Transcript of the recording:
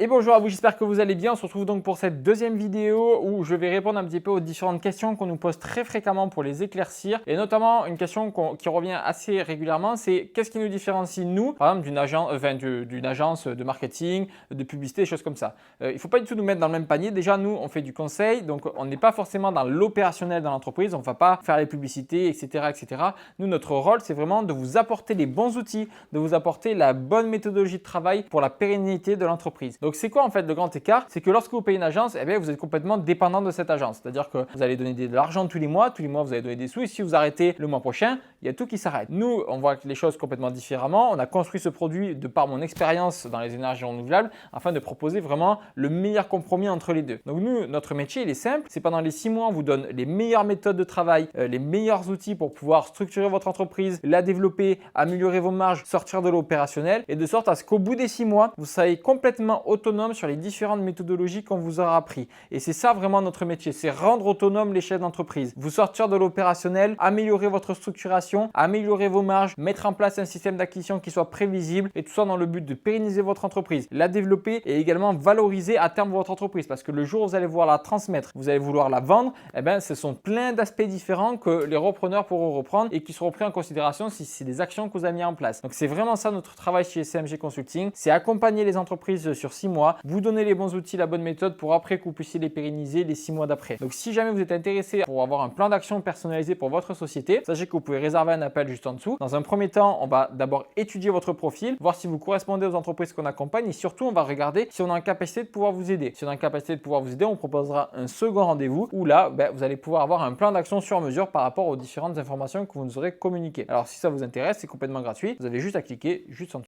Et bonjour à vous, j'espère que vous allez bien. On se retrouve donc pour cette deuxième vidéo où je vais répondre un petit peu aux différentes questions qu'on nous pose très fréquemment pour les éclaircir. Et notamment une question qui revient assez régulièrement, c'est qu'est-ce qui nous différencie nous, par exemple d'une agence de marketing, de publicité, des choses comme ça. Il ne faut pas du tout nous mettre dans le même panier. Déjà, nous, on fait du conseil, donc on n'est pas forcément dans l'opérationnel dans l'entreprise. On ne va pas faire les publicités, etc., etc. Nous, notre rôle, c'est vraiment de vous apporter les bons outils, de vous apporter la bonne méthodologie de travail pour la pérennité de l'entreprise. Donc, c'est quoi en fait le grand écart? C'est que lorsque vous payez une agence, eh bien, vous êtes complètement dépendant de cette agence. C'est-à-dire que vous allez donner de l'argent tous les mois vous allez donner des sous et si vous arrêtez le mois prochain, il y a tout qui s'arrête. Nous, on voit les choses complètement différemment. On a construit ce produit de par mon expérience dans les énergies renouvelables afin de proposer vraiment le meilleur compromis entre les deux. Donc nous, notre métier, il est simple. C'est pendant les 6 mois, on vous donne les meilleures méthodes de travail, les meilleurs outils pour pouvoir structurer votre entreprise, la développer, améliorer vos marges, sortir de l'opérationnel et de sorte à ce qu'au bout des 6 mois, vous soyez complètement autonome sur les différentes méthodologies qu'on vous aura appris. Et c'est ça vraiment notre métier, c'est rendre autonome les chefs d'entreprise, vous sortir de l'opérationnel, améliorer votre structuration, améliorer vos marges, mettre en place un système d'acquisition qui soit prévisible et tout ça dans le but de pérenniser votre entreprise, la développer et également valoriser à terme votre entreprise parce que le jour où vous allez vouloir la transmettre, vous allez vouloir la vendre, eh bien, ce sont plein d'aspects différents que les repreneurs pourront reprendre et qui seront pris en considération si c'est des actions que vous avez mis en place. Donc c'est vraiment ça notre travail chez SMG Consulting, c'est accompagner les entreprises sur 6 mois, vous donner les bons outils, la bonne méthode pour après que vous puissiez les pérenniser les 6 mois d'après. Donc si jamais vous êtes intéressé pour avoir un plan d'action personnalisé pour votre société, sachez que vous pouvez réserver un appel juste en dessous. Dans un premier temps, on va d'abord étudier votre profil, voir si vous correspondez aux entreprises qu'on accompagne et surtout on va regarder si on est en capacité de pouvoir vous aider. Si on est en capacité de pouvoir vous aider, on proposera un second rendez-vous où là, vous allez pouvoir avoir un plan d'action sur mesure par rapport aux différentes informations que vous nous aurez communiquées. Alors si ça vous intéresse, c'est complètement gratuit. Vous avez juste à cliquer juste en dessous.